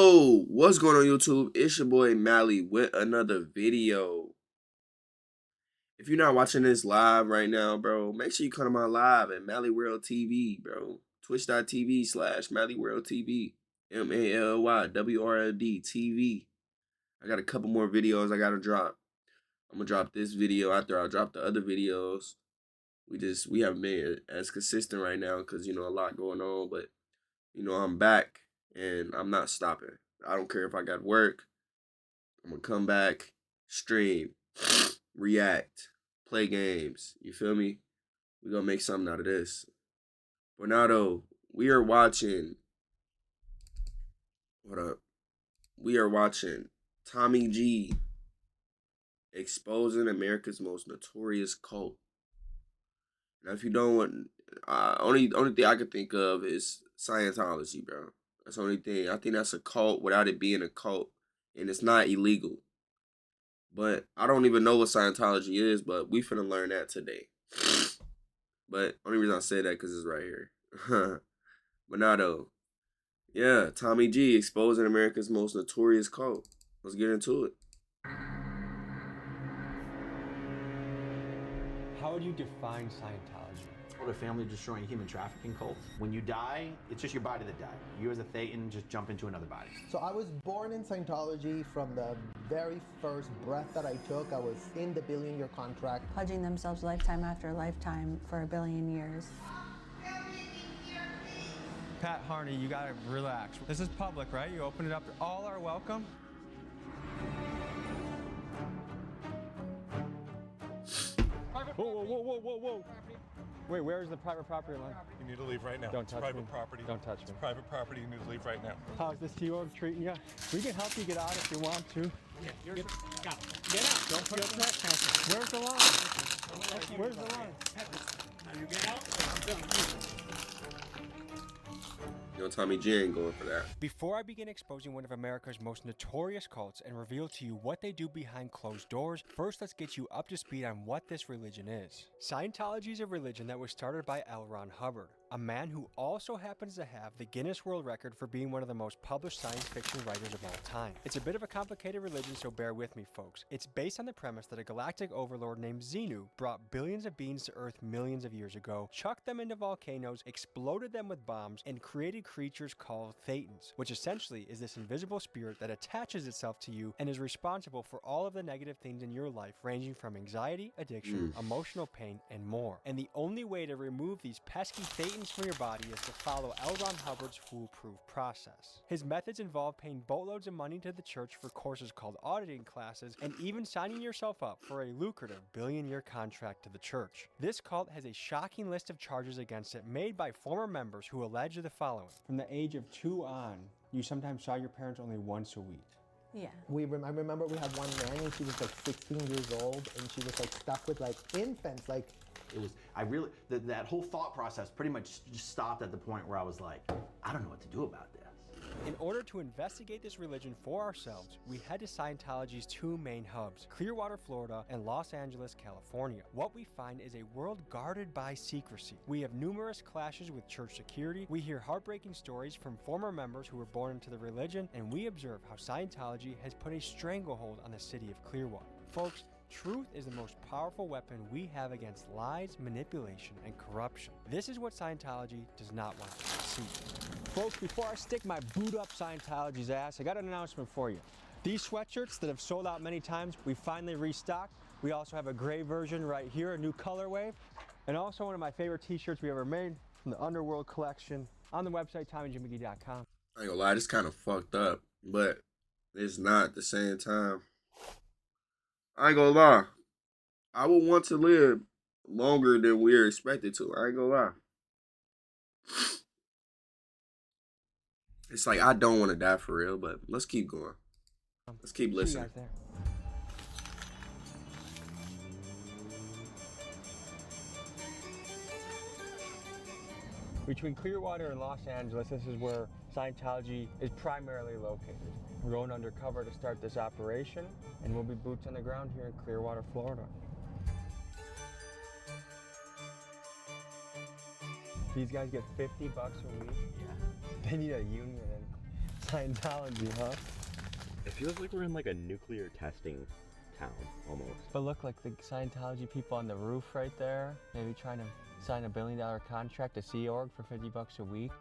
Oh, what's going on YouTube? It's your boy Mally with another video. If you're not watching this live right now, bro, make sure you come to my live at Mally World TV, bro. Twitch.tv/Mally World TV. MALYWRLD TV. I got a couple more videos I gotta drop. I'm gonna drop this video after I drop the other videos. We haven't been as consistent right now because a lot going on, but I'm back and I'm not stopping. I don't care if I got work. I'm gonna come back, stream, react, play games. You feel me? We gonna make something out of this. But now though, we are watching. What up? We are watching Tommy G exposing America's most notorious cult. Now, if you don't want, only thing I could think of is Scientology, bro. That's the only thing. I think that's a cult without it being a cult, and it's not illegal. But I don't even know what Scientology is, but we finna learn that today. But only reason I say that because it's right here. But now though, yeah, Tommy G exposing America's most notorious cult. Let's get into it. How would you define Scientology? A family-destroying human trafficking cult. When you die, it's just your body that died. You as a Thetan just jump into another body. So I was born in Scientology. From the very first breath that I took, I was in the billion-year contract. Pledging themselves lifetime after lifetime for 1 billion years. Pat Harney, you gotta relax. This is public, right? You open it up. All are welcome. Whoa, whoa, whoa, whoa, whoa, whoa. Wait, where is the private property line? You need to leave right now. Don't it's touch private me. property. Don't touch me. It's private property. You need to leave right now. How's this T-Org treating you? We can help you get out if you want to. Get out. Don't put trespassing. Where's the line? Where's the line? You get out. I'm done. Tommy G ain't going for that. Before I begin exposing one of America's most notorious cults and reveal to you what they do behind closed doors, first let's get you up to speed on what this religion is. Scientology is a religion that was started by L. Ron Hubbard, a man who also happens to have the Guinness World Record for being one of the most published science fiction writers of all time. It's a bit of a complicated religion, so bear with me, folks. It's based on the premise that a galactic overlord named Xenu brought billions of beings to Earth millions of years ago, chucked them into volcanoes, exploded them with bombs, and created creatures called Thetans, which essentially is this invisible spirit that attaches itself to you and is responsible for all of the negative things in your life, ranging from anxiety, addiction, emotional pain, and more. And the only way to remove these pesky Thetans from your body is to follow L. Ron Hubbard's foolproof process. His methods involve paying boatloads of money to the church for courses called auditing classes, and even signing yourself up for a lucrative billion-year contract to the church. This cult has a shocking list of charges against it made by former members who allege the following. From the age of 2 on, you sometimes saw your parents only once a week. Yeah. I remember we had one nanny. She was like 16 years old, and she was like stuck with like infants. Like It was, that whole thought process pretty much just stopped at the point where I was like, I don't know what to do about this. In order to investigate this religion for ourselves, we head to Scientology's 2 main hubs, Clearwater, Florida, and Los Angeles, California. What we find is a world guarded by secrecy. We have numerous clashes with church security, we hear heartbreaking stories from former members who were born into the religion, and we observe how Scientology has put a stranglehold on the city of Clearwater. Folks, truth is the most powerful weapon we have against lies, manipulation, and corruption. This is what Scientology does not want us to see. Folks, before I stick my boot up Scientology's ass, I got an announcement for you. These sweatshirts that have sold out many times, we finally restocked. We also have a gray version right here, a new colorway, and also one of my favorite t-shirts we ever made from the Underworld collection on the website, TommyJMcGee.com. I ain't gonna lie, this kind of fucked up, but it's not at the same time. I ain't gonna lie. I would want to live longer than we're expected to. I ain't gonna lie. It's like I don't want to die for real, but let's keep going. Let's keep listening. See you guys there. Between Clearwater and Los Angeles, this is where Scientology is primarily located. We're going undercover to start this operation, and we'll be boots on the ground here in Clearwater, Florida. These guys get $50 a week. Yeah. They need a union. Scientology, huh? It feels like we're in like a nuclear testing town, almost. But look, like the Scientology people on the roof right there, maybe trying to sign $1 billion contract to Sea Org for $50 a week.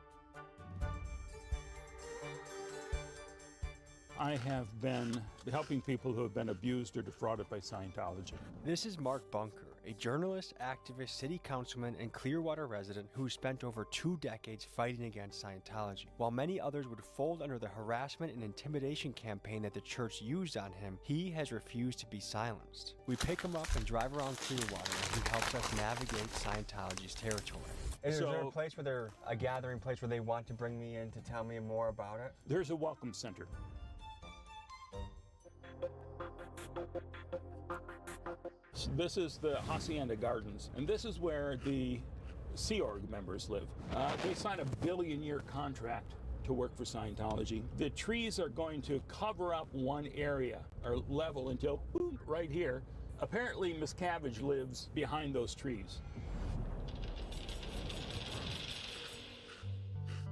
I have been helping people who have been abused or defrauded by Scientology. This is Mark Bunker, a journalist, activist, city councilman, and Clearwater resident who spent over 2 decades fighting against Scientology. While many others would fold under the harassment and intimidation campaign that the church used on him, he has refused to be silenced. We pick him up and drive around Clearwater, and he helps us navigate Scientology's territory. Is there a place where they're a gathering place where they want to bring me in to tell me more about it? There's a welcome center. This is the Hacienda Gardens, and this is where the Sea Org members live. They sign a billion-year contract to work for Scientology. The trees are going to cover up one area, or level until, boom, right here. Apparently, Miscavige lives behind those trees.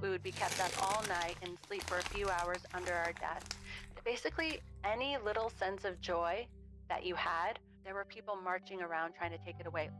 We would be kept up all night and sleep for a few hours under our desks. Basically, any little sense of joy that you had, there were people marching around trying to take it away.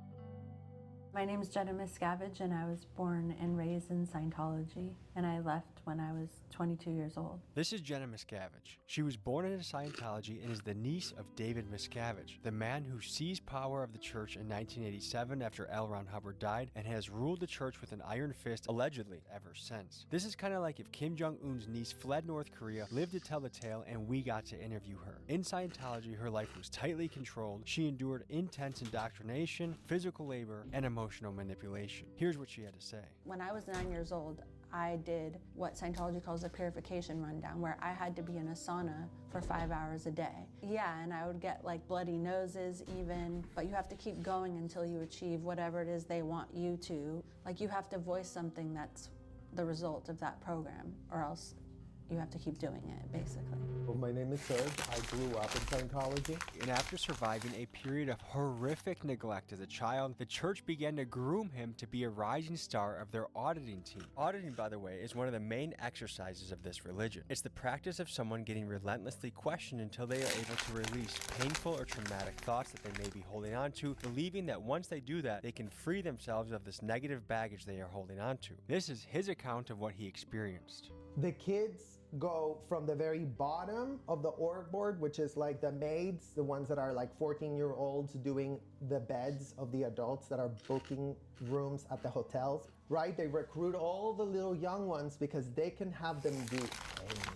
My name is Jenna Miscavige, and I was born and raised in Scientology, and I left when I was 22 years old. This is Jenna Miscavige. She was born into Scientology and is the niece of David Miscavige, the man who seized power of the church in 1987 after L. Ron Hubbard died and has ruled the church with an iron fist, allegedly, ever since. This is kind of like if Kim Jong-un's niece fled North Korea, lived to tell the tale, and we got to interview her. In Scientology, her life was tightly controlled. She endured intense indoctrination, physical labor, and emotional manipulation. Here's what she had to say. When I was 9 years old, I did what Scientology calls a purification rundown, where I had to be in a sauna for 5 hours a day. Yeah, and I would get like bloody noses even, but you have to keep going until you achieve whatever it is they want you to. Like, you have to voice something that's the result of that program, or else you have to keep doing it, basically. Well, my name is Serge. I grew up in Scientology. And after surviving a period of horrific neglect as a child, the church began to groom him to be a rising star of their auditing team. Auditing, by the way, is one of the main exercises of this religion. It's the practice of someone getting relentlessly questioned until they are able to release painful or traumatic thoughts that they may be holding on to, believing that once they do that, they can free themselves of this negative baggage they are holding on to. This is his account of what he experienced. The kids go from the very bottom of the org board, which is like the maids, the ones that are like 14-year-olds doing the beds of the adults that are booking rooms at the hotels, right? They recruit all the little young ones because they can have them do anything.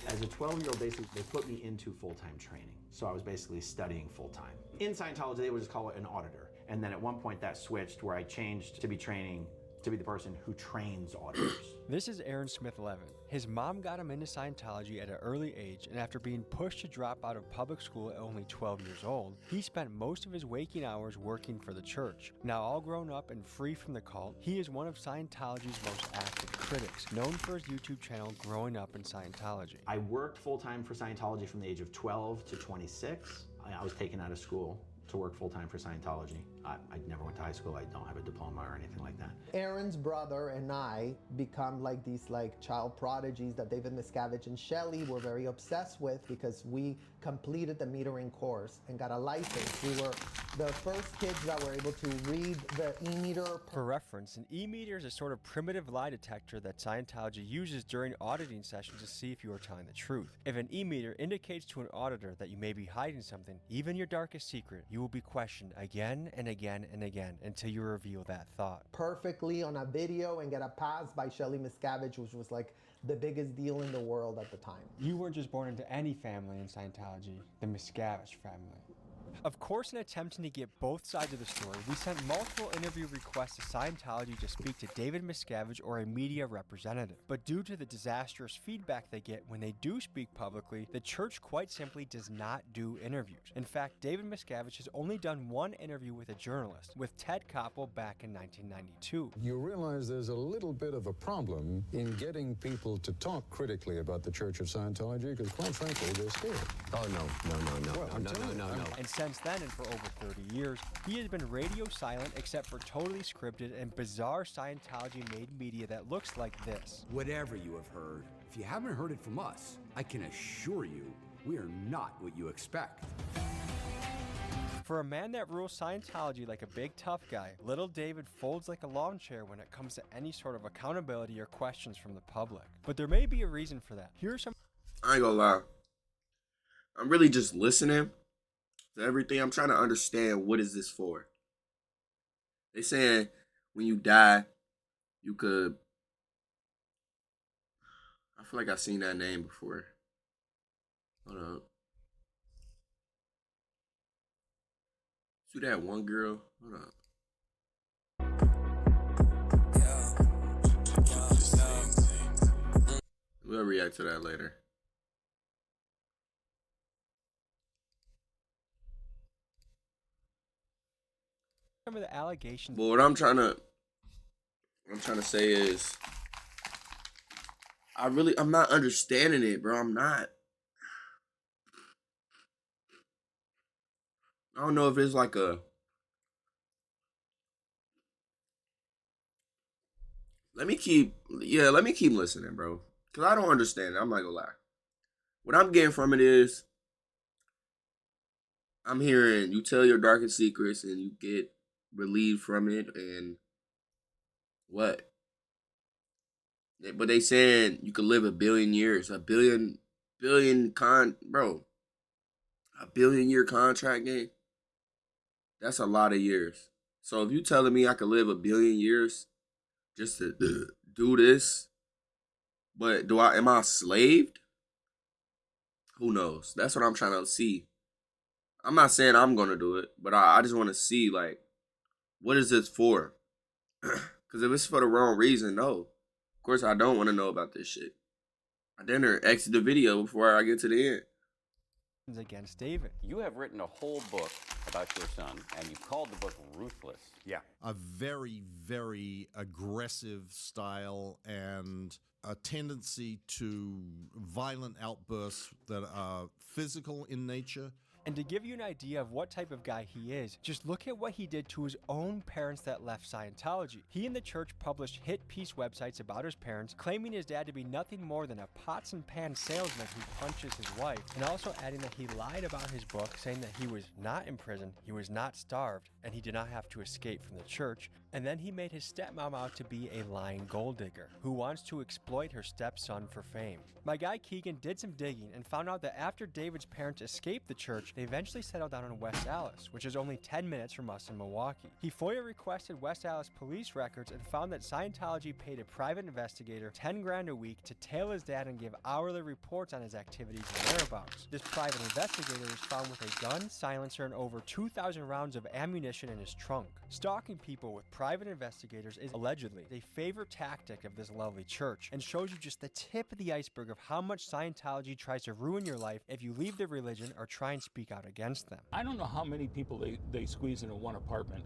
As a 12-year-old, basically, they put me into full-time training. So I was basically studying full-time. In Scientology, they would just call it an auditor. And then at one point that switched where I changed to be training to be the person who trains auditors. This is Aaron Smith-Levin. His mom got him into Scientology at an early age, and after being pushed to drop out of public school at only 12 years old, he spent most of his waking hours working for the church. Now all grown up and free from the cult, he is one of Scientology's most active critics, known for his YouTube channel Growing Up in Scientology. I worked full-time for Scientology from the age of 12 to 26. I was taken out of school to work full-time for Scientology. I never went to high school. I don't have a diploma or anything like that. Aaron's brother and I become like these like child prodigies that David Miscavige and Shelley were very obsessed with because we completed the metering course and got a license. We were the first kids that were able to read the e-meter. For reference, an e-meter is a sort of primitive lie detector that Scientology uses during auditing sessions to see if you are telling the truth. If an e-meter indicates to an auditor that you may be hiding something, even your darkest secret, you will be questioned again and again and again until you reveal that thought. Perfectly on a video and get a pass by Shelley Miscavige, which was like the biggest deal in the world at the time. You weren't just born into any family in Scientology, the Miscavige family. Of course, in attempting to get both sides of the story, we sent multiple interview requests to Scientology to speak to David Miscavige or a media representative. But due to the disastrous feedback they get when they do speak publicly, the church quite simply does not do interviews. In fact, David Miscavige has only done one interview with a journalist, with Ted Koppel back in 1992. You realize there's a little bit of a problem in getting people to talk critically about the Church of Scientology, because quite frankly, they're scared. Oh, no. And since then, and for over 30 years, he has been radio silent except for totally scripted and bizarre Scientology-made media that looks like this. Whatever you have heard, If you haven't heard it from us, I can assure you, we are not what you expect. For a man that rules Scientology like a big tough guy, little David folds like a lawn chair when it comes to any sort of accountability or questions from the public. But there may be a reason for that. Here are some. I ain't gonna lie. I'm really just listening to everything. I'm trying to understand, what is this for? They saying when you die, you could. I feel like I've seen that name before. Hold up. See that one girl? Hold up. We'll react to that later. Some of the allegations. But what I'm trying to say is, I'm not understanding it, bro. I'm not. I don't know if it's like a. Let me keep listening, bro. Cause I don't understand it. I'm not gonna lie. What I'm getting from it is, I'm hearing you tell your darkest secrets and you get relieved from it, and what? But they saying you could live a billion years, a billion bro, a billion-year contract game. That's a lot of years. So if you telling me I could live a billion years just to do this, but am I slaved? Who knows? That's what I'm trying to see. I'm not saying I'm gonna do it, but I just want to see, like, what is this for? Because if it's for the wrong reason, no. Of course, I don't want to know about this shit. I didn't exit the video before I get to the end. Against David. You have written a whole book about your son, and you called the book Ruthless. Yeah. A very, very aggressive style and a tendency to violent outbursts that are physical in nature. And to give you an idea of what type of guy he is, just look at what he did to his own parents that left Scientology. He and the church published hit piece websites about his parents, claiming his dad to be nothing more than a pots and pans salesman who punches his wife, and also adding that he lied about his book, saying that he was not in prison, he was not starved, and he did not have to escape from the church. And then he made his stepmom out to be a lying gold digger who wants to exploit her stepson for fame. My guy Keegan did some digging and found out that after David's parents escaped the church, they eventually settled down in West Allis, which is only 10 minutes from us in Milwaukee. He FOIA requested West Allis police records and found that Scientology paid a private investigator 10 grand a week to tail his dad and give hourly reports on his activities and whereabouts. This private investigator was found with a gun, silencer, and over 2,000 rounds of ammunition in his trunk. Stalking people with private investigators is allegedly a favorite tactic of this lovely church, and shows you just the tip of the iceberg of how much Scientology tries to ruin your life if you leave the religion or try and speak out against them. I don't know how many people they squeeze into one apartment.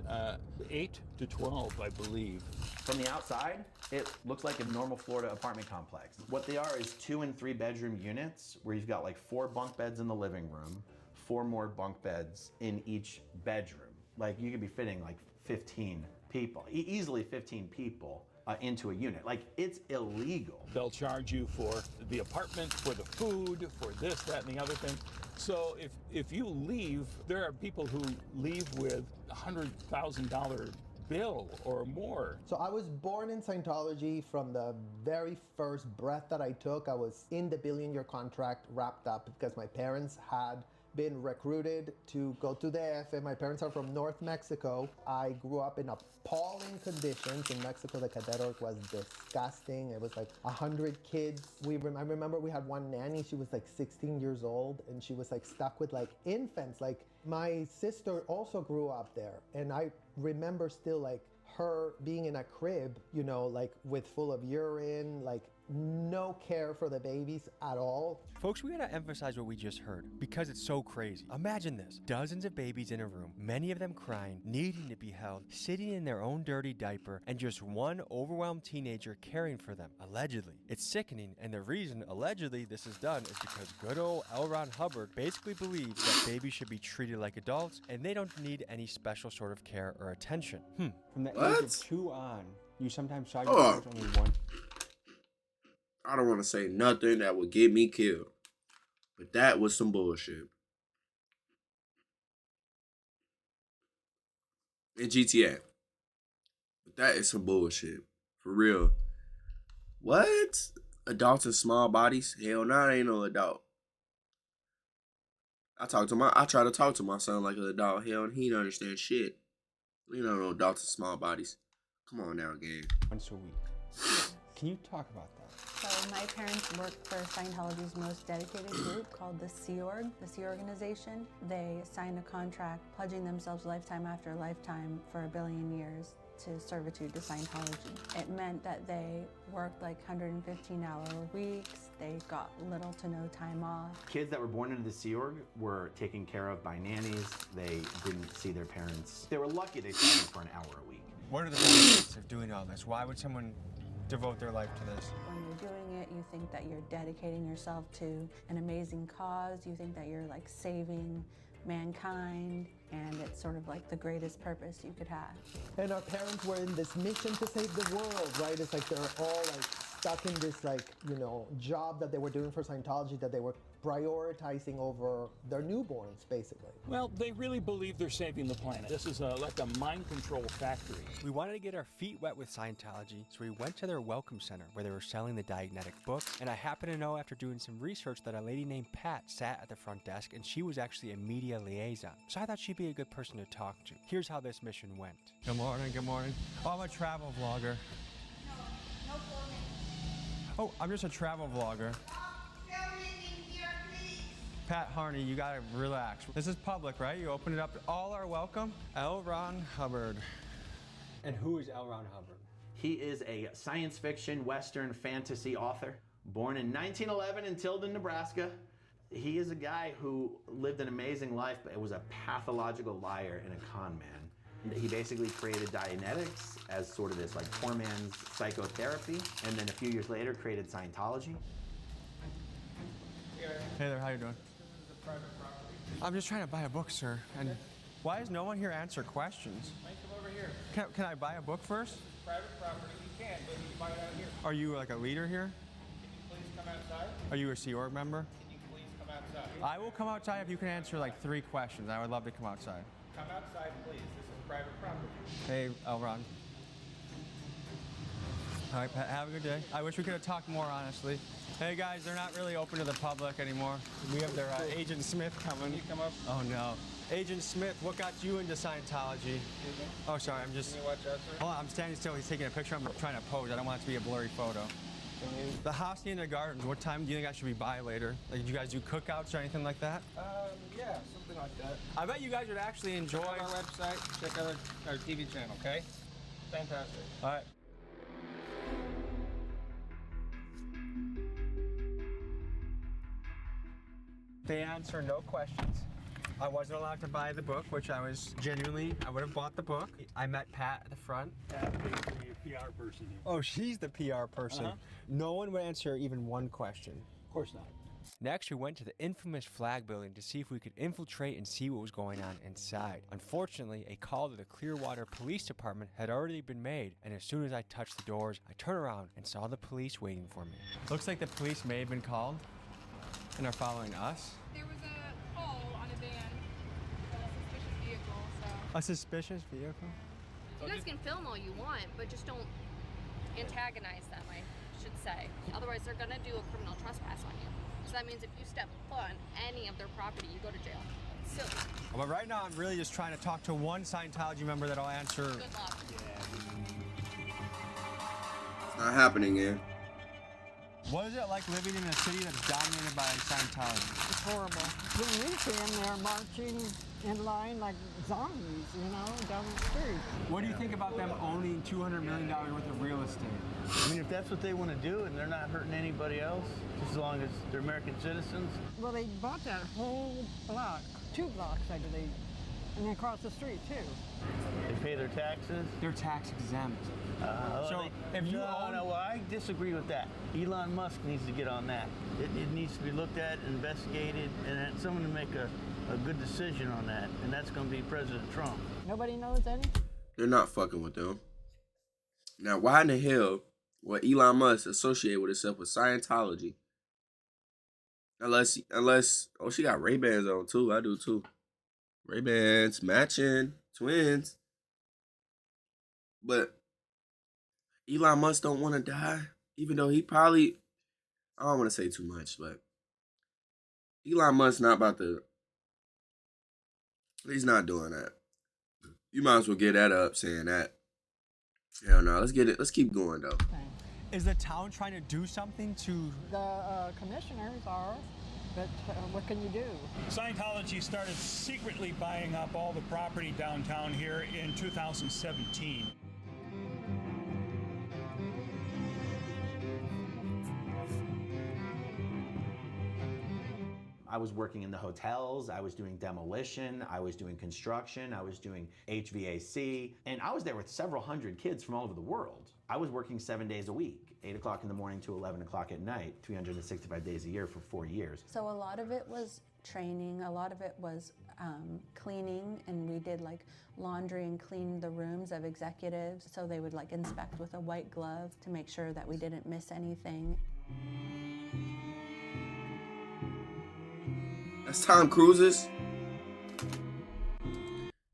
8 to 12, I believe. From the outside, it looks like a normal Florida apartment complex. What they are is 2 and 3 bedroom units where you've got like 4 bunk beds in the living room, 4 more bunk beds in each bedroom. Like you could be fitting like 15 people, easily 15 people into a unit. Like, it's illegal. They'll charge you for the apartment, for the food, for this, that, and the other thing. So if you leave, there are people who leave with $100,000 bill or more. So I was born in Scientology. From the very first breath that I took, I was in the billion-year contract wrapped up because my parents had been recruited to go to the AFM. My parents are from North Mexico. I grew up in appalling conditions. In Mexico, the cadet org was disgusting. It was like 100 kids. I remember we had one nanny. She was like 16 years old, and she was like stuck with like infants. Like, my sister also grew up there, and I remember still like her being in a crib, you know, like with full of urine, like no care for the babies at all. Folks, we gotta emphasize what we just heard because it's so crazy. Imagine this: dozens of babies in a room, many of them crying, needing to be held, sitting in their own dirty diaper, and just one overwhelmed teenager caring for them, allegedly. It's sickening, and the reason, allegedly, this is done is because good old L. Ron Hubbard basically believes that babies should be treated like adults and they don't need any special sort of care or attention. From the age of 2 on, you sometimes saw your parents only one. I don't want to say nothing that would get me killed. But that was some bullshit. In GTA. But that is some bullshit. For real. What? Adults in small bodies? Hell no, I ain't no adult. I try to talk to my son like an adult. Hell, and he don't understand shit. You know, no adults in small bodies. Come on now, gang. Once a week. Can you talk about that? So my parents worked for Scientology's most dedicated group called the Sea Org, the Sea Organization. They signed a contract pledging themselves lifetime after lifetime for 1 billion years to servitude to Scientology. It meant that they worked like 115-hour weeks. They got little to no time off. Kids that were born into the Sea Org were taken care of by nannies. They didn't see their parents. They were lucky they saw them for an hour a week. What are the benefits of doing all this? Why would someone devote their life to this? When you're doing it, you think that you're dedicating yourself to an amazing cause. You think that you're like saving mankind, and it's sort of like the greatest purpose you could have. And our parents were in this mission to save the world, right? It's like they're all like stuck in this like, you know, job that they were doing for Scientology that they were prioritizing over their newborns, basically. Well, they really believe they're saving the planet. This is like a mind control factory. We wanted to get our feet wet with Scientology, so we went to their welcome center where they were selling the Diagnetic books, and I happened to know after doing some research that a lady named Pat sat at the front desk, and she was actually a media liaison, so I thought she'd be a good person to talk to. Here's how this mission went. Good morning, good morning. Oh, I'm a travel vlogger. Oh, I'm just a travel vlogger. Pat Harney, you gotta relax. This is public, right? You open it up. All are welcome. L. Ron Hubbard. And who is L. Ron Hubbard? He is a science fiction, Western fantasy author, born in 1911 in Tilden, Nebraska. He is a guy who lived an amazing life, but was a pathological liar and a con man. He basically created Dianetics as sort of this like poor man's psychotherapy, and then a few years later created Scientology. Hey there, how you doing? I'm just trying to buy a book, sir. And why does no one here answer questions? Might come over here. Can I buy a book first? Private property, you can, but you buy it out here. Are you like a leader here? Can you please come outside? Are you a Sea Org member? Can you please come outside? I will come outside if you can answer like 3 questions. I would love to come outside. Come outside, please. This is private property. Hey, Elron. All right, Pat, have a good day. I wish we could have talked more, honestly. Hey, guys, they're not really open to the public anymore. We have their Agent Smith coming. Can you come up? Oh, no. Agent Smith, what got you into Scientology? Oh, sorry, I'm just... Can you watch out, sir? Hold on, I'm standing still. He's taking a picture. I'm trying to pose. I don't want it to be a blurry photo. The Hacienda Gardens, what time do you think I should be by later? Like, do you guys do cookouts or anything like that? Yeah, something like that. I bet you guys would actually enjoy... Check out our website, check out our TV channel, okay? Fantastic. All right. They answer no questions. I wasn't allowed to buy the book, which I was genuinely, I would have bought the book. I met Pat at the front. Pat, basically a PR person here. Oh, she's the PR person. No one would answer even one question. Of course not. Next, we went to the infamous flag building to see if we could infiltrate and see what was going on inside. Unfortunately, a call to the Clearwater Police Department had already been made, and as soon as I touched the doors, I turned around and saw the police waiting for me. Looks like the police may have been called and are following us. There was a call on a van of a suspicious vehicle, so... A suspicious vehicle? You guys can film all you want, but just don't antagonize them, I should say. Otherwise, they're gonna do a criminal trespass on you. So that means if you step foot on any of their property, you go to jail. It's silly. But right now, I'm really just trying to talk to one Scientology member that'll answer. Good luck. It's not happening, man. What is it like living in a city that's dominated by Scientology? It's horrible. When we see them, they're marching in line like zombies, you know, down the street. What do you think about them owning $200 million worth of real estate? I mean, if that's what they want to do and they're not hurting anybody else, just as long as they're American citizens. Well, they bought that whole block, 2 blocks, I believe, and then across the street, too. They pay their taxes. They're tax exempt. So if you own... No, well, I disagree with that. Elon Musk needs to get on that. It needs to be looked at, investigated, and someone to make a good decision on that, and that's going to be President Trump. Nobody knows any? They're not fucking with them. Now, why in the hell what Elon Musk associate with himself with Scientology. Unless, oh, she got Ray-Bans on too. I do too. Ray-Bans, matching, twins. But Elon Musk don't want to die, even though he probably, I don't want to say too much, but Elon Musk not about to, he's not doing that. You might as well get that up saying that. Hell no, let's keep going though. Is the town trying to do something to... The commissioners are, but what can you do? Scientology started secretly buying up all the property downtown here in 2017. I was working in the hotels, I was doing demolition, I was doing construction, I was doing HVAC, and I was there with several hundred kids from all over the world. I was working 7 days a week, 8 o'clock in the morning to 11 o'clock at night, 365 days a year for 4 years. So a lot of it was training, a lot of it was cleaning, and we did like laundry and clean the rooms of executives, so they would like inspect with a white glove to make sure that we didn't miss anything. That's Tom Cruise's.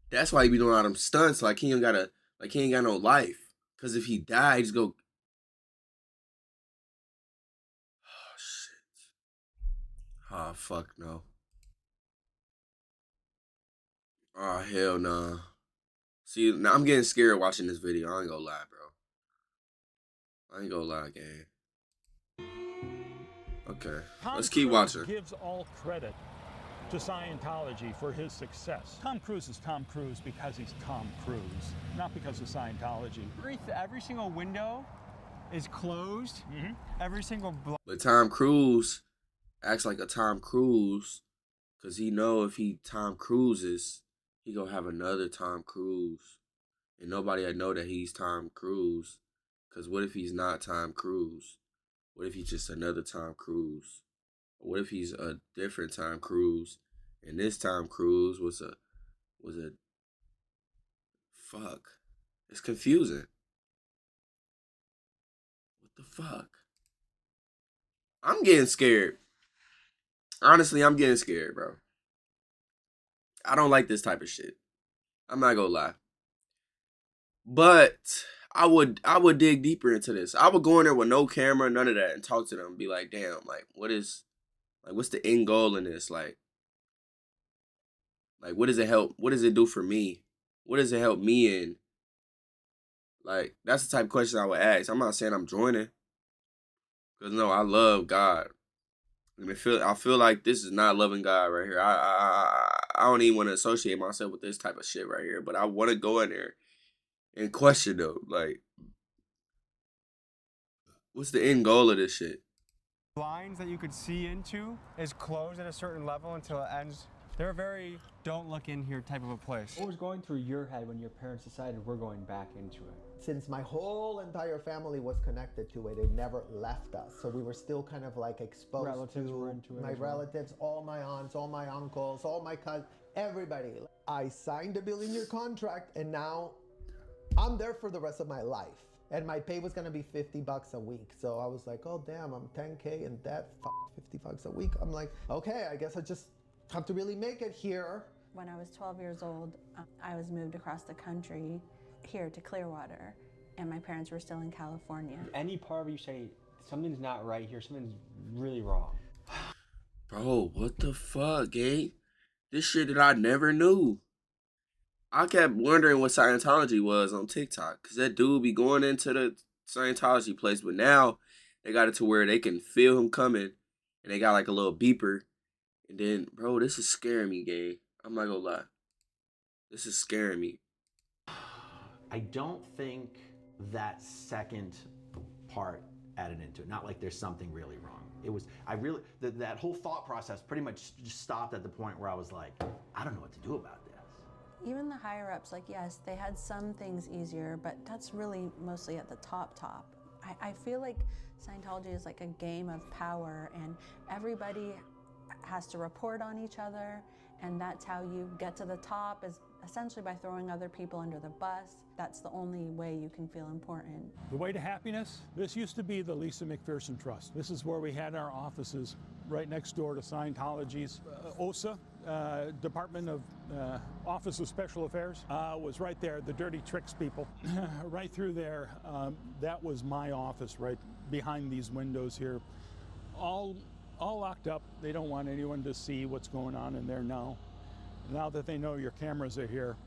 That's why he be doing all them stunts. Like he ain't got no life. Cause if he died, he's go. Oh shit. Oh fuck no. Oh hell no. See, now I'm getting scared watching this video. I ain't gonna lie, bro. I ain't gonna lie, gang. Okay, let's keep watching. Gives all credit to Scientology for his success. Tom Cruise is Tom Cruise because he's Tom Cruise, not because of Scientology. Every single window is closed. Mm-hmm. Every single But Tom Cruise acts like a Tom Cruise because he know if he Tom Cruises, he gonna have another Tom Cruise. And nobody know that he's Tom Cruise. Because what if he's not Tom Cruise? What if he's just another Tom Cruise? What if he's a different Tom Cruise, and this Tom Cruise was a fuck? It's confusing. What the fuck? I'm getting scared. Honestly, I'm getting scared, bro. I don't like this type of shit. I'm not gonna lie. But I would dig deeper into this. I would go in there with no camera, none of that, and talk to them and be like, damn, like what's the end goal in this? Like what does it help? What does it do for me? What does it help me in? Like, that's the type of question I would ask. I'm not saying I'm joining. Because, no, I love God. I feel like this is not loving God right here. I don't even want to associate myself with this type of shit right here. But I want to go in there and question, though. Like, what's the end goal of this shit? Blinds that you could see into is closed at a certain level until it ends. They're a very don't look in here type of a place. What was going through your head when your parents decided we're going back into it? Since my whole entire family was connected to it, it never left us. So we were still kind of like exposed Relatives to were into it my as well. relatives, all my aunts, all my uncles, all my cousins, everybody. I signed a billion-year contract, and now I'm there for the rest of my life. And my pay was gonna be $50 a week. So I was like, oh damn, I'm 10K in debt, $50 a week. I'm like, okay, I guess I just have to really make it here. When I was 12 years old, I was moved across the country here to Clearwater, and my parents were still in California. Any part of you say, something's not right here, something's really wrong. Bro, what the fuck, gang? This shit that I never knew. I kept wondering what Scientology was on TikTok, because that dude be going into the Scientology place, but now they got it to where they can feel him coming, and they got like a little beeper. And then, bro, this is scaring me, gang. I'm not gonna lie. This is scaring me. I don't think that second part added into it. Not like there's something really wrong. It was, that whole thought process pretty much just stopped at the point where I was like, I don't know what to do about this. Even the higher ups, like, yes, they had some things easier, but that's really mostly at the top. I feel like Scientology is like a game of power, and everybody has to report on each other, and that's how you get to the top essentially by throwing other people under the bus. That's the only way you can feel important. The way to happiness? This used to be the Lisa McPherson Trust. This is where we had our offices right next door to Scientology's OSA, Department of Office of Special Affairs, was right there. The dirty tricks people, right through there. That was my office right behind these windows here. All locked up. They don't want anyone to see what's going on in there now. Now that they know your cameras are here,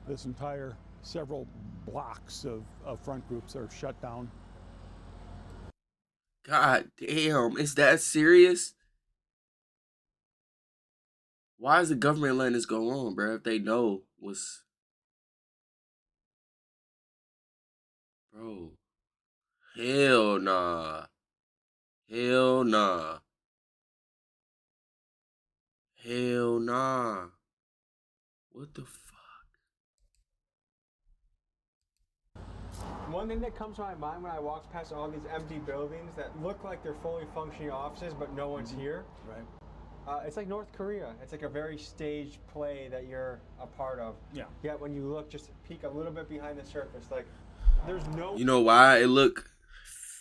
this entire several blocks of front groups are shut down. God damn, is that serious? Why is the government letting this go on, bro? If they know what's... Bro. Hell nah. Hell nah. Hell nah. What the fuck? One thing that comes to my mind when I walk past all these empty buildings that look like they're fully functioning offices, but no one's here. Right. It's like North Korea. It's like a very staged play that you're a part of. Yeah. Yet when you look, just peek a little bit behind the surface, like there's no. You know why it look...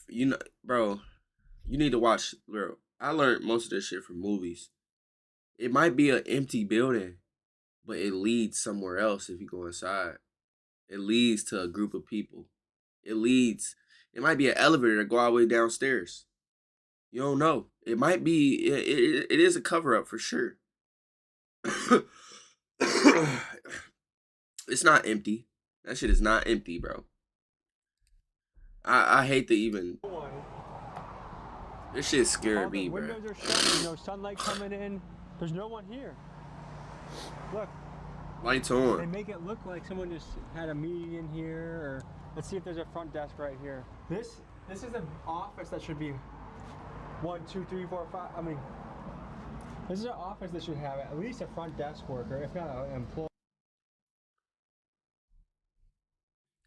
You know, bro, you need to watch, bro. I learned most of this shit from movies. It might be an empty building, but it leads somewhere else if you go inside. It leads to a group of people. It might be an elevator to go all the way downstairs. You don't know. It might be, it is a cover up for sure. It's not empty. That shit is not empty, bro. I hate to even. This shit scared me, bro. Windows are shut. There's no sunlight coming in. There's no one here. Look. Lights They on. make it look like someone just had a meeting in here. Or let's see if there's a front desk right here. This is an office that should be 1, 2, 3, 4, 5. I mean, this is an office that should have at least a front desk worker, if not an employee.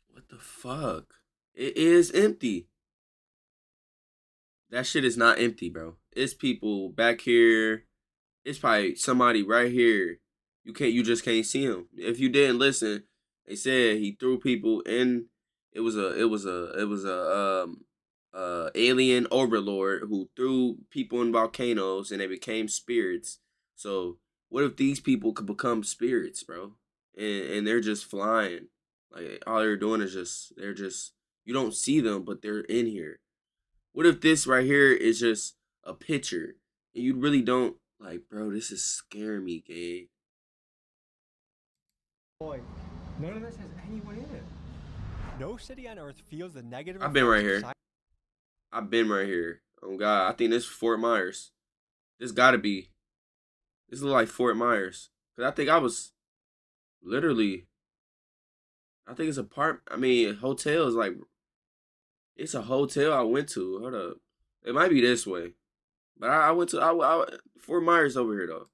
What the fuck? It is empty. That shit is not empty, bro. It's people back here. It's probably somebody right here. You just can't see him. If you didn't listen, they said he threw people in. It was a alien overlord who threw people in volcanoes and they became spirits. So what if these people could become spirits, bro? And they're just flying. Like all they're doing is you don't see them, but they're in here. What if this right here is just a picture and you really don't like, bro? This is scaring me, gang. Boy, none of this has anyone in it. No city on earth feels the negative. I've been right here. I've been right here. Oh God, I think this is Fort Myers. This gotta be. This looks like Fort Myers. Cause I think I was literally. I think it's hotel is like. It's a hotel I went to. Hold up. It might be this way. But I went to Fort Myers over here though.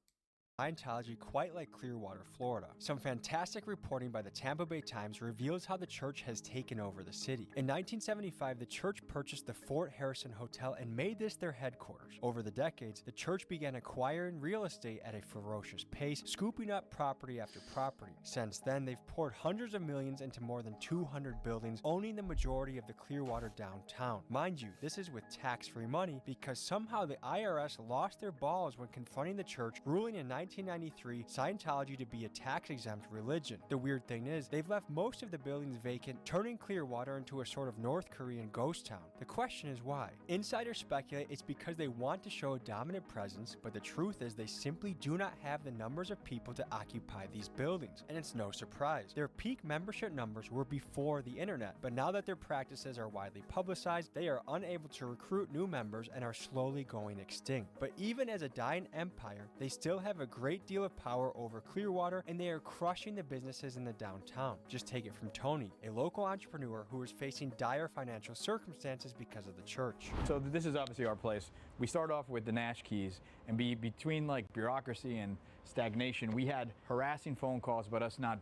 Scientology, quite like Clearwater, Florida. Some fantastic reporting by the Tampa Bay Times reveals how the church has taken over the city. In 1975, the church purchased the Fort Harrison Hotel and made this their headquarters. Over the decades, the church began acquiring real estate at a ferocious pace, scooping up property after property. Since then, they've poured hundreds of millions into more than 200 buildings, owning the majority of the Clearwater downtown. Mind you, this is with tax-free money because somehow the IRS lost their balls when confronting the church, ruling in 1993 Scientology to be a tax-exempt religion. The weird thing is, they've left most of the buildings vacant, turning Clearwater into a sort of North Korean ghost town. The question is why? Insiders speculate it's because they want to show a dominant presence, but the truth is they simply do not have the numbers of people to occupy these buildings. And it's no surprise. Their peak membership numbers were before the internet, but now that their practices are widely publicized, they are unable to recruit new members and are slowly going extinct. But even as a dying empire, they still have a great deal of power over Clearwater, and they are crushing the businesses in the downtown. Just take it from Tony, a local entrepreneur who is facing dire financial circumstances because of the church. So this is obviously our place. We start off with the Nash keys, and between like bureaucracy and stagnation, we had harassing phone calls about us not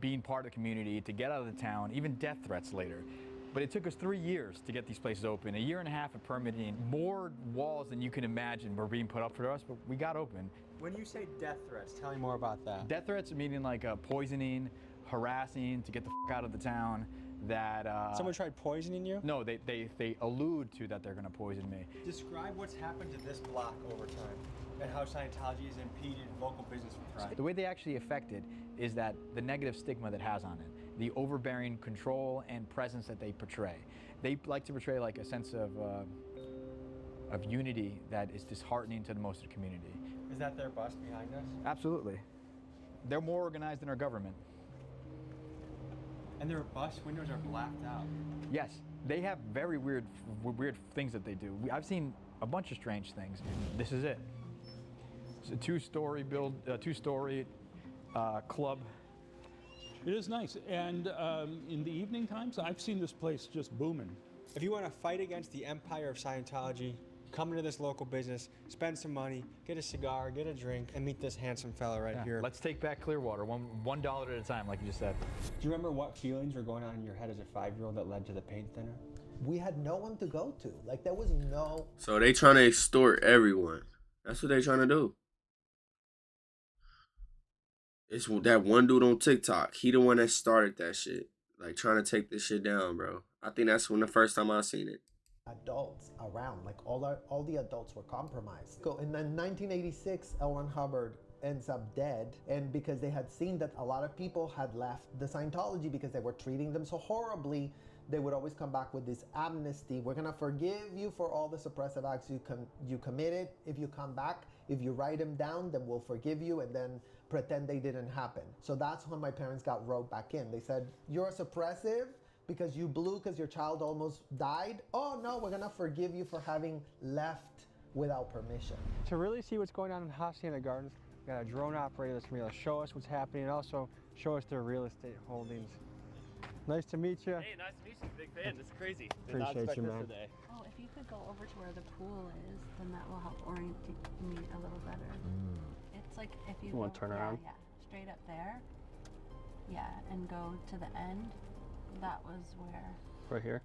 being part of the community, to get out of the town, even death threats later. But it took us 3 years to get these places open, a year and a half of permitting. More walls than you can imagine were being put up for us, but we got open. When you say death threats, tell me more about that. Death threats meaning like poisoning, harassing to get the f out of the town. That Someone tried poisoning you? No, they allude to that they're gonna poison me. Describe what's happened to this block over time and how Scientology has impeded local business from thriving. The way they actually affect it is that the negative stigma that has on it, the overbearing control and presence that they portray. They like to portray like a sense of unity that is disheartening to most of the community. Is that their bus behind us? Absolutely. They're more organized than our government. And their bus windows are blacked out. Yes, they have very weird things that they do. I've seen a bunch of strange things. This is it. It's a two-story club. It is nice, and in the evening times, I've seen this place just booming. If you want to fight against the empire of Scientology, come into this local business, spend some money, get a cigar, get a drink, and meet this handsome fella right here. Let's take back Clearwater, $1 at a time, like you just said. Do you remember what feelings were going on in your head as a 5-year-old that led to the paint thinner? We had no one to go to. Like, there was no... So they trying to extort everyone. That's what they trying to do. It's that one dude on TikTok. He the one that started that shit. Like, trying to take this shit down, bro. I think that's when the first time I seen it. Adults around, like all the adults were compromised. In 1986, L. Ron Hubbard ends up dead, and because they had seen that a lot of people had left the Scientology because they were treating them so horribly, they would always come back with this amnesty. We're gonna forgive you for all the suppressive acts you committed. If you come back, if you write them down, then we'll forgive you, and then pretend they didn't happen. So that's when my parents got roped back in. They said, you're suppressive because you blew because your child almost died. Oh no, we're gonna forgive you for having left without permission. To really see what's going on in Hacienda Gardens, we got a drone operator that's gonna be able to show us what's happening and also show us their real estate holdings. Nice to meet you. Hey, nice to meet you. Big fan. It's crazy. Appreciate you, man. Today. Oh, if you could go over to where the pool is, then that will help orient me a little better. It's like if you want to turn around? Yeah, straight up there. Yeah, and go to the end. That was where. Right here?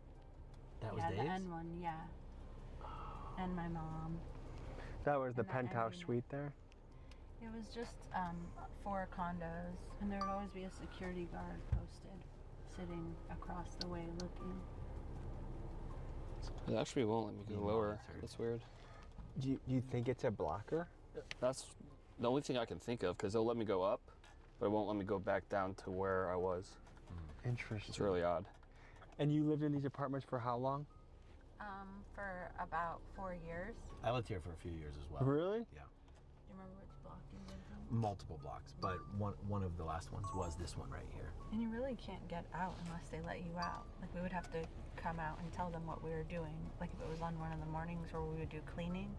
That was yeah, Dave's? the end one, yeah. And my mom. That was the penthouse suite there? It was just 4 condos, and there would always be a security guard posted, sitting across the way looking. It actually won't let me go lower. That's weird. Do you think it's a blocker? That's the only thing I can think of, because they'll let me go up, but it won't let me go back down to where I was. Interesting. It's really odd. And you lived in these apartments for how long? For about 4 years. I lived here for a few years as well. Really? Yeah. Do you remember which block you lived in? Multiple blocks, but one of the last ones was this one right here. And you really can't get out unless they let you out. Like, we would have to come out and tell them what we were doing. Like, if it was on one of the mornings where we would do cleaning,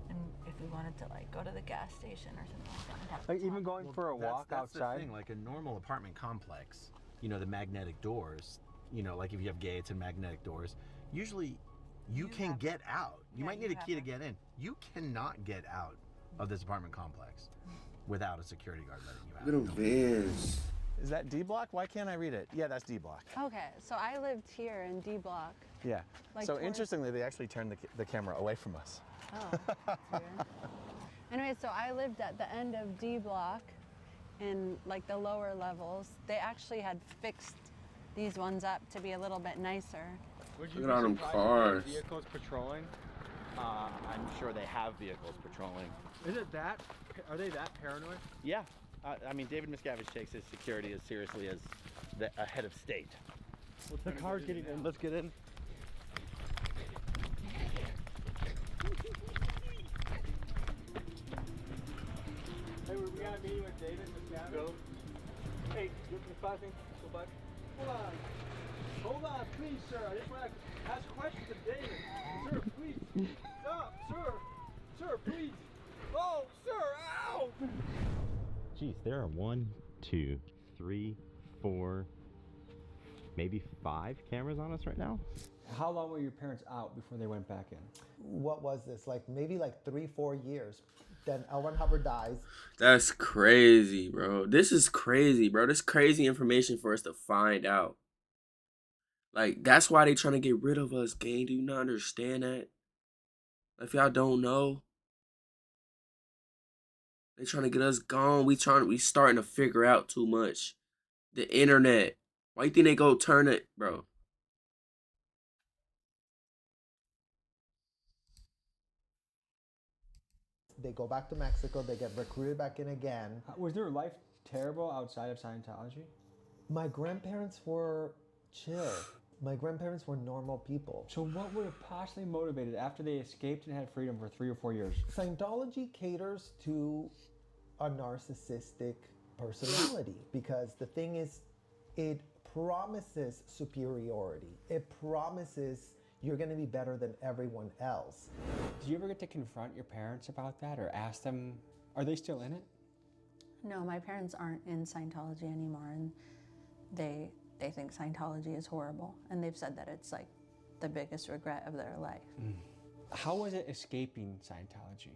and if we wanted to, like, go to the gas station or something like that. We'd have to Like, even going for a walk that's outside? the thing, like a normal apartment complex, you know, the magnetic doors, you know, like if you have gates and magnetic doors, usually you can get out. You might need a key to get in. You cannot get out of this apartment complex without a security guard letting you out. Look at them vans. Is that D block? Why can't I read it? Yeah, that's D block. Okay, so I lived here in D block. Yeah. Like so towards- interestingly, they actually turned the camera away from us. Oh, that's weird. Anyway, so I lived at the end of D block in like the lower levels. They actually had fixed these ones up to be a little bit nicer. Would you Look at all them surprised cars. if there were vehicles patrolling? I'm sure they have vehicles patrolling. Is it that? Are they that paranoid? Yeah. I mean, David Miscavige takes his security as seriously as a head of state. The car's getting in. Let's get in. Hey, we got a meeting with David Miscavige. Hey, you can go back. Hold on, please, sir. I just want to ask questions of David. Sir, please. Stop, sir. Sir, please. Oh, sir, ow! Geez, there are 1, 2, 3, 4, maybe 5 cameras on us right now. How long were your parents out before they went back in? What was this? Like maybe like 3-4 years. Then L. Ron Hubbard dies. That's crazy, bro. This is crazy, bro. This crazy information for us to find out. Like, that's why they trying to get rid of us, gang. Do you not understand that? If y'all don't know, they trying to get us gone. We starting to figure out too much. The internet. Why you think they go turn it, bro? They go back to Mexico, they get recruited back in again. Was their life terrible outside of Scientology? My grandparents were chill. My grandparents were normal people. So what would have possibly motivated after they escaped and had freedom for 3 or 4 years? Scientology caters to a narcissistic personality because the thing is, it promises superiority. It promises you're going to be better than everyone else. Did you ever get to confront your parents about that or ask them, are they still in it? No, my parents aren't in Scientology anymore, and they think Scientology is horrible, and they've said that it's like the biggest regret of their life. How was it escaping Scientology?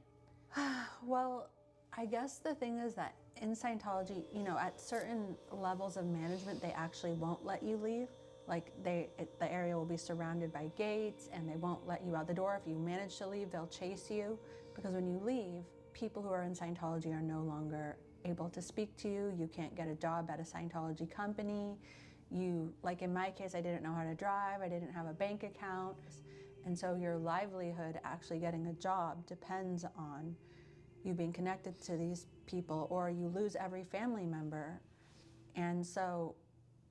Well, I guess the thing is that in Scientology, you know, at certain levels of management, they actually won't let you leave. Like the area will be surrounded by gates and they won't let you out the door. If you manage to leave, they'll chase you, because when you leave, people who are in Scientology are no longer able to speak to you. You can't get a job at a Scientology company. Like in my case, I didn't know how to drive. I didn't have a bank account. And so your livelihood actually getting a job depends on you being connected to these people, or you lose every family member. And so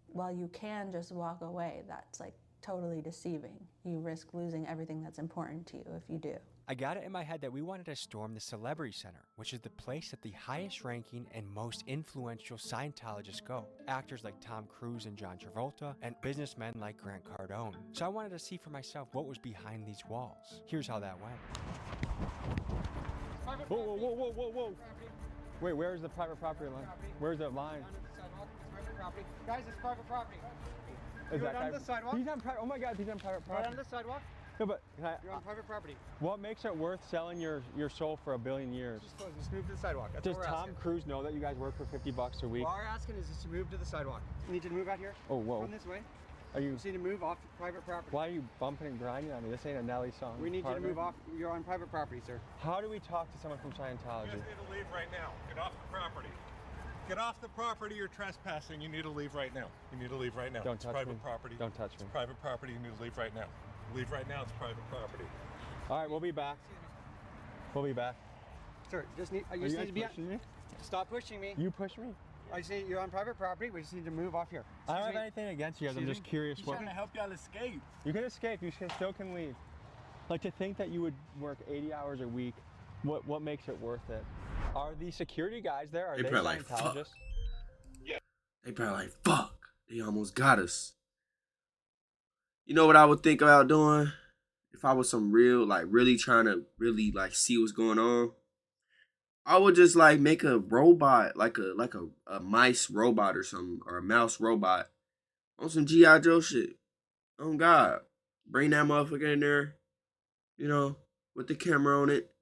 while you can just walk away, that's like totally deceiving. You risk losing everything that's important to you if you do. I got it in my head that we wanted to storm the Celebrity Center, which is the place that the highest ranking and most influential Scientologists go. Actors like Tom Cruise and John Travolta, and businessmen like Grant Cardone. So I wanted to see for myself what was behind these walls. Here's how that went. Whoa, whoa, whoa, whoa, whoa, whoa. Wait, where's the private property line? Where's the line? Guys, it's private property. Is You're that on guy- the sidewalk. He's on private. Oh my God, he's on private Right property. on the sidewalk. No, but You're on private property. what makes it worth selling your soul for $1 billion years? Just move to the sidewalk. That's Does what we're Tom asking. Cruise know that you guys work for $50 a week? What we're asking is just to move to the sidewalk. You need you to move out here. Oh, whoa. Come this way. Are you? You just need to move off private property. Why are you bumping and grinding on me? This ain't a Nelly song. We need you to partner. move off. You're on private property, sir. How do we talk to someone from Scientology? You guys need to leave right now. Get off the property. Get off the property. You're trespassing. You need to leave right now. You need to leave right now. Don't It's touch private me. property. Don't touch It's me. private property. You need to leave right now. Leave right now. It's private property. All right, we'll be back. We'll be back. Sir, just need. Are You you just guys need to be. pushing me? Stop pushing me. You push me. I see you're on private property. We just need to move off here. I don't Excuse have me. anything against you guys. I'm Excuse just me? curious He's what. trying to help y'all escape. You can escape. You still can leave. Like, to think that you would work 80 hours a week, what makes it worth it? Are the security guys there? Are They they probably like, fuck. Scientologists? They probably like, fuck. They almost got us. You know what I would think about doing? If I was some really trying to see what's going on, I would just like make a robot, like a mice robot or something, or a mouse robot on some G.I. Joe shit. Oh God. Bring that motherfucker in there, you know, with the camera on it.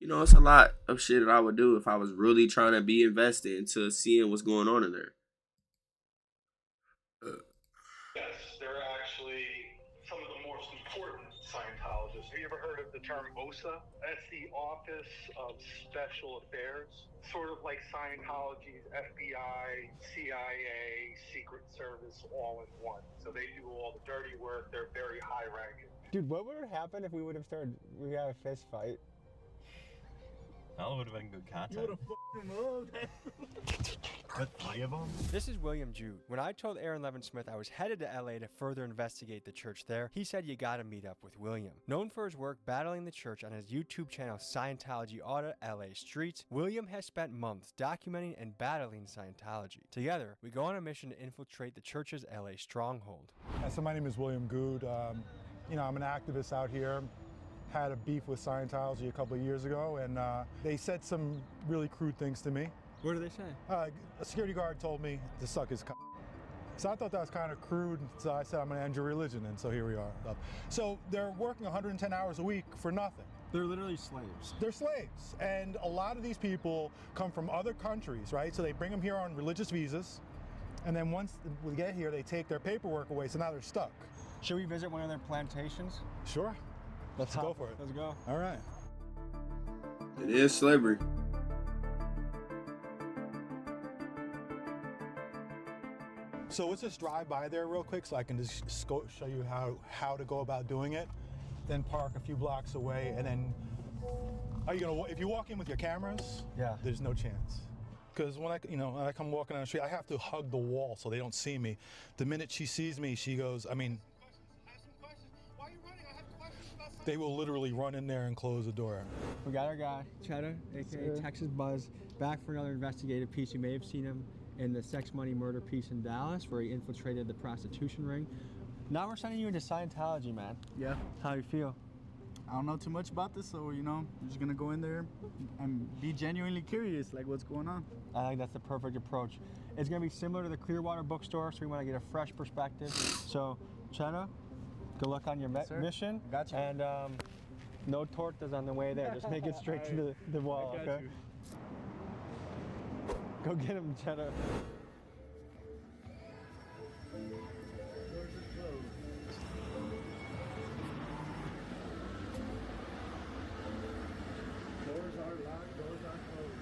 You know, it's a lot of shit that I would do if I was really trying to be invested into seeing what's going on in there. Yes, they're actually some of the most important Scientologists. Have you ever heard of the term OSA? That's the Office of Special Affairs. Sort of like Scientology's FBI, CIA, Secret Service all in one. So they do all the dirty work. They're very high ranking. Dude, what would have happened if we would have had a fist fight? That would have been good content. You would have fucked him up. With 3 of them? This is William Jude. When I told Aaron Levin Smith I was headed to LA to further investigate the church there, he said you gotta meet up with William. Known for his work battling the church on his YouTube channel Scientology Audit LA Streets, William has spent months documenting and battling Scientology. Together, we go on a mission to infiltrate the church's LA stronghold. So my name is William Good. You know, I'm an activist out here. Had a beef with Scientology a couple of years ago, and they said some really crude things to me. What do they say? A security guard told me to suck his cock. So I thought that was kind of crude, so I said I'm going to end your religion, and so here we are. So they're working 110 hours a week for nothing. They're literally slaves. They're slaves, and a lot of these people come from other countries, right? So they bring them here on religious visas, And then once we get here, they take their paperwork away, so now they're stuck. Should we visit one of their plantations? Sure. Let's go for it. Let's go. All right. It is slavery. So let's just drive by there real quick so I can just show you how to go about doing it. Then park a few blocks away, and then are you gonna? If you walk in with your cameras, yeah, there's no chance. Because when I come walking down the street, I have to hug the wall so they don't see me. The minute she sees me, she goes, they will literally run in there and close the door. We got our guy, Cheddar, aka Texas Buzz, back for another investigative piece. You may have seen him in the sex, money, murder piece in Dallas, where he infiltrated the prostitution ring. Now we're sending you into Scientology, man. Yeah. How you feel? I don't know too much about this, so I'm just gonna go in there and be genuinely curious, like what's going on. I think that's the perfect approach. It's gonna be similar to the Clearwater bookstore, so we want to get a fresh perspective. So, Cheddar, good luck on your mission. Gotcha. And no tortas on the way there. Just make it straight to the wall, okay? You. Go get him, Cheddar. Doors are locked, doors are closed.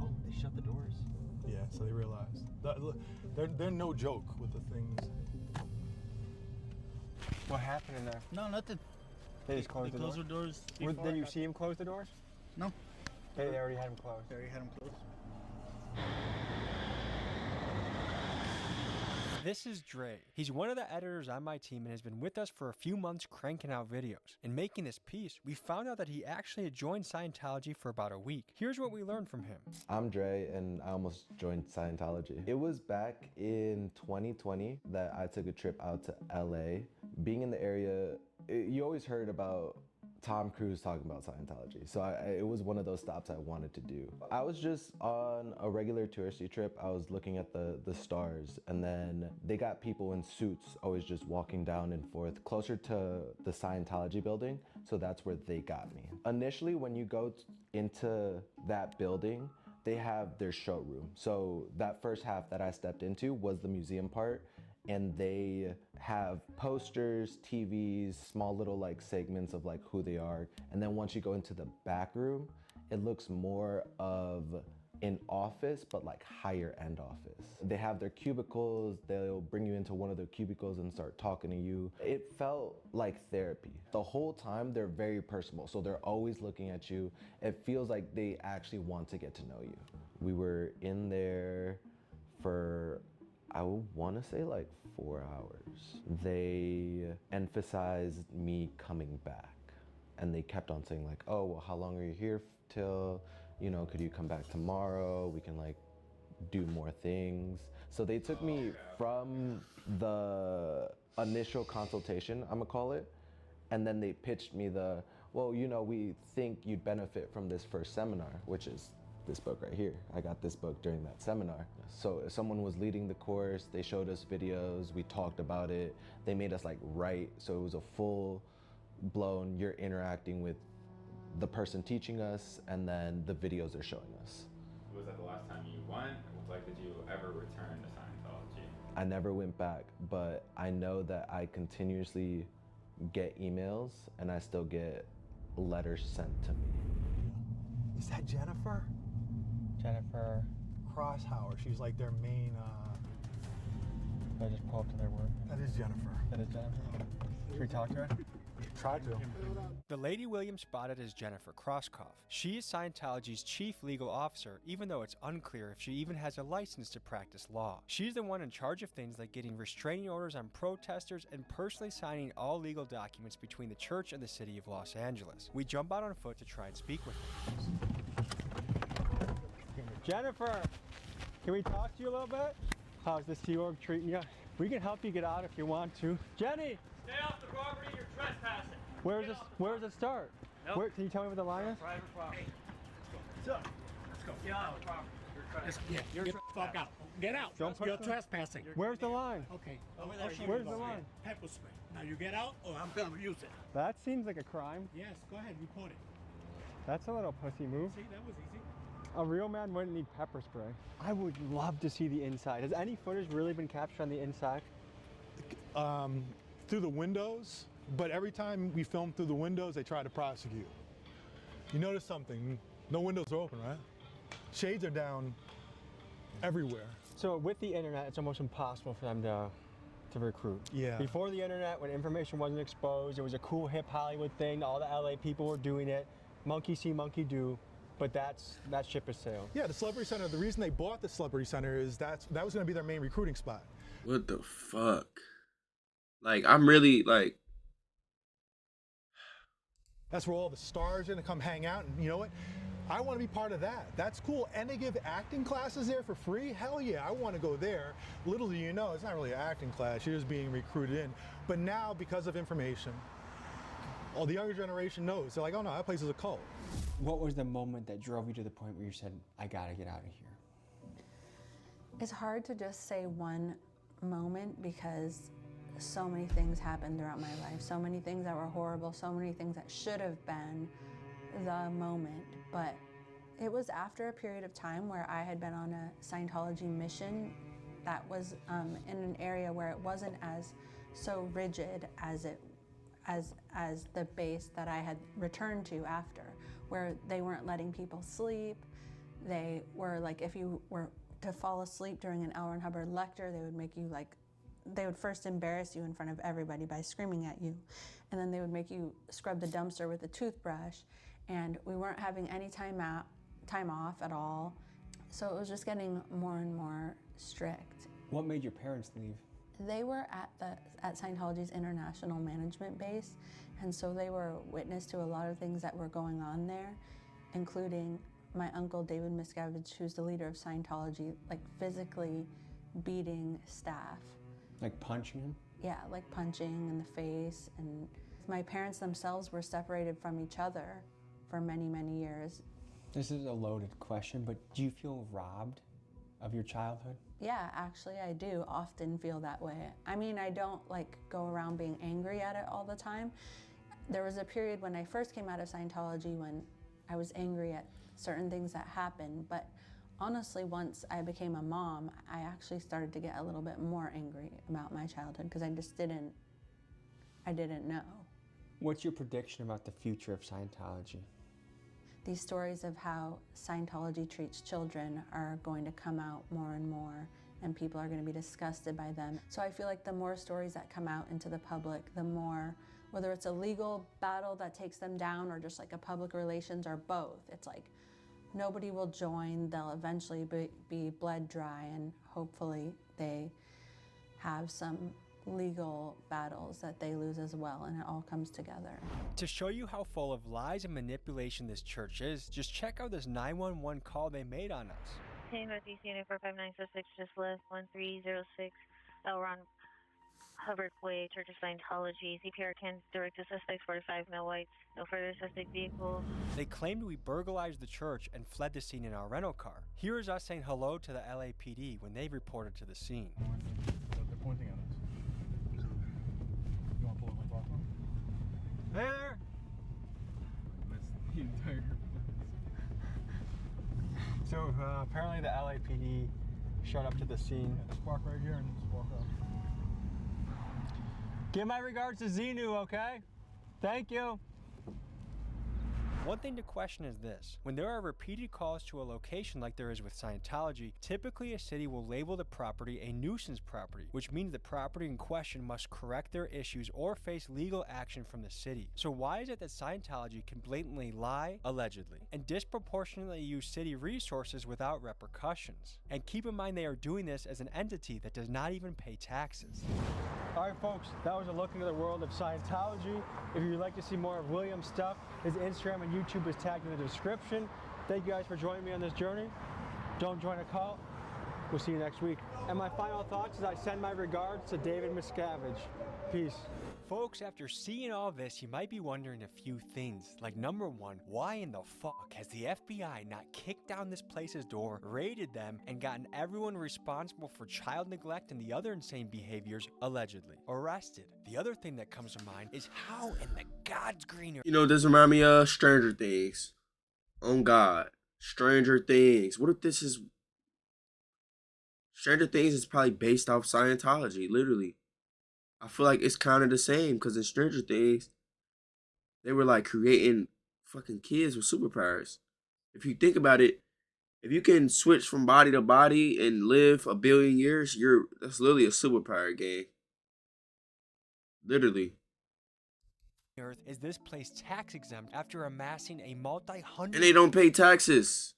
Oh, they shut the doors. Yeah, so they realized. They're no joke with the things. What happened in there? No, nothing. They just closed the doors? Closed the doors. Did you see him close the doors? No. They already had him closed. They already had him closed. This is Dre. He's one of the editors on my team and has been with us for a few months cranking out videos. In making this piece, we found out that he actually had joined Scientology for about a week. Here's what we learned from him. I'm Dre, and I almost joined Scientology. It was back in 2020 that I took a trip out to LA. Being in the area, you always heard about Tom Cruise talking about Scientology. So it was one of those stops I wanted to do. I was just on a regular touristy trip. I was looking at the stars, and then they got people in suits always just walking down and forth closer to the Scientology building. So that's where they got me. Initially, when you go into that building, they have their showroom. So that first half that I stepped into was the museum part. And they have posters, TVs, small little like segments of like who they are. And then once you go into the back room, it looks more of an office, but like higher end office. They have their cubicles, they'll bring you into one of their cubicles and start talking to you. It felt like therapy. The whole time they're very personal, so they're always looking at you. It feels like they actually want to get to know you. We were in there for, I want to say like 4 hours. They emphasized me coming back, and they kept on saying like, oh, well, how long are you here till? Could you come back tomorrow? We can like do more things. So they took me from the initial consultation, I'm gonna call it, and then they pitched me we think you'd benefit from this first seminar, which is this book right here. I got this book during that seminar. So someone was leading the course, they showed us videos, we talked about it, they made us like write, so it was a full blown, you're interacting with the person teaching us, and then the videos they're showing us. Was that the last time you went? Like, did you ever return to Scientology? I never went back, but I know that I continuously get emails and I still get letters sent to me. Is that Jennifer? Jennifer Crosshauer. She's like their main. I just pull up to their work. That is Jennifer. That is Jennifer. Should we talk to her? Try to. The lady William spotted is Jennifer Krosskopf. She is Scientology's chief legal officer, even though it's unclear if she even has a license to practice law. She's the one in charge of things like getting restraining orders on protesters and personally signing all legal documents between the church and the city of Los Angeles. We jump out on foot to try and speak with her. Jennifer, can we talk to you a little bit? How's the Sea Org treating you? We can help you get out if you want to. Jenny! Stay off the property, you're trespassing. Where does it start? Nope. Can you tell me where the line is? Private property. Let's go. Get out. You're fuck out. Get out. You're trespassing. Where's the line? Okay. Where's the line? Pepper spray. Now you get out, or I'm gonna use it. That seems like a crime. Yes. Go ahead. Report it. That's a little pussy move. See, that was easy. A real man wouldn't need pepper spray. I would love to see the inside. Has any footage really been captured on the inside? Through the windows, but every time we film through the windows, they try to prosecute. You notice something, no windows are open, right? Shades are down everywhere. So with the internet, it's almost impossible for them to recruit. Yeah. Before the internet, when information wasn't exposed, it was a cool hip Hollywood thing. All the LA people were doing it. Monkey see, monkey do. But that ship has sailed. Yeah, the Celebrity Center, the reason they bought the Celebrity Center is that was going to be their main recruiting spot. What the fuck? Like, I'm really, like... That's where all the stars are going to come hang out, and you know what? I want to be part of that. That's cool. And they give acting classes there for free? Hell yeah, I want to go there. Little do you know, it's not really an acting class. You're just being recruited in. But now, because of information, all the younger generation knows. They're like, oh no, that place is a cult. What was the moment that drove you to the point where you said, I gotta get out of here? It's hard to just say one moment because so many things happened throughout my life. So many things that were horrible, so many things that should have been the moment. But it was after a period of time where I had been on a Scientology mission that was in an area where it wasn't as so rigid as the base that I had returned to after, where they weren't letting people sleep. They were like, if you were to fall asleep during an L. Ron Hubbard lecture, they would make you they would first embarrass you in front of everybody by screaming at you, and then they would make you scrub the dumpster with a toothbrush, and we weren't having any time off at all. So it was just getting more and more strict. What made your parents leave? They were at Scientology's international management base, and so they were witness to a lot of things that were going on there, including my uncle David Miscavige, who's the leader of Scientology, like physically beating staff. Like punching him? Yeah, like punching in the face. And my parents themselves were separated from each other for many, many years. This is a loaded question, but do you feel robbed of your childhood? Yeah, actually I do often feel that way. I mean, I don't go around being angry at it all the time. There was a period when I first came out of Scientology when I was angry at certain things that happened, but honestly, once I became a mom, I actually started to get a little bit more angry about my childhood because I didn't know. What's your prediction about the future of Scientology? These stories of how Scientology treats children are going to come out more and more, and people are going to be disgusted by them. So I feel like the more stories that come out into the public, the more, whether it's a legal battle that takes them down or just like a public relations or both, it's like nobody will join. They'll eventually be bled dry, and hopefully they have some legal battles that they lose as well, and it all comes together. To show you how full of lies and manipulation this church is, just check out this 911 call they made on us. Hey, Northeast Unit 45966, just left 1306 L. Ron Hubbard Way, Church of Scientology. CPR can direct to suspects 45 male whites. No further suspect vehicles. They claimed we burglarized the church and fled the scene in our rental car. Here is us saying hello to the LAPD when they reported to the scene. They're pointing at us. You want to pull over and talk to them? Hey there! The entire group. So apparently the LAPD showed up to the scene. Yeah, just park right here and just walk up. Give my regards to Xenu, okay? Thank you. One thing to question is this. When there are repeated calls to a location like there is with Scientology, typically a city will label the property a nuisance property, which means the property in question must correct their issues or face legal action from the city. So why is it that Scientology can blatantly lie, allegedly, and disproportionately use city resources without repercussions? And keep in mind they are doing this as an entity that does not even pay taxes. Alright folks, that was a look into the world of Scientology. If you'd like to see more of William's stuff, his Instagram and YouTube is tagged in the description. Thank you guys for joining me on this journey. Don't join a cult. We'll see you next week. And my final thoughts is I send my regards to David Miscavige. Peace. Folks, after seeing all this, you might be wondering a few things. Like, number one, why in the fuck has the FBI not kicked down this place's door, raided them, and gotten everyone responsible for child neglect and the other insane behaviors, allegedly, arrested? The other thing that comes to mind is how in the God's green... You know, this remind me of Stranger Things. On God. Stranger Things. What if this is Stranger Things is probably based off Scientology, literally. I feel like it's kind of the same because in Stranger Things, they were like creating fucking kids with superpowers. If you think about it, if you can switch from body to body and live a billion years, that's literally a superpower game. Literally. Earth is this place tax exempt after amassing a multi-hundred And they don't pay taxes.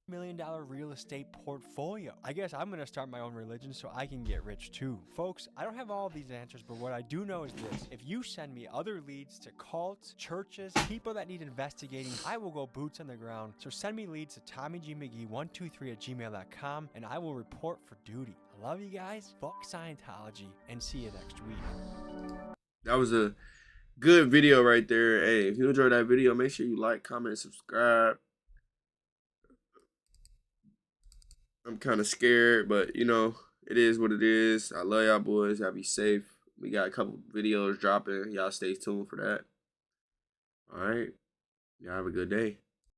$1 million real estate portfolio. I guess I'm gonna start my own religion so I can get rich too. Folks, I don't have all of these answers, but what I do know is this. If you send me other leads to cults, churches, people that need investigating, I will go boots on the ground. So send me leads to TommyGMcGee123@gmail.com and I will report for duty. I love you guys. Fuck Scientology and see you next week. That was a good video right there. Hey, if you enjoyed that video, make sure you like, comment, and subscribe. I'm kind of scared, but you know, it is what it is. I love y'all boys. Y'all be safe. We got a couple videos dropping. Y'all stay tuned for that. All right. Y'all have a good day.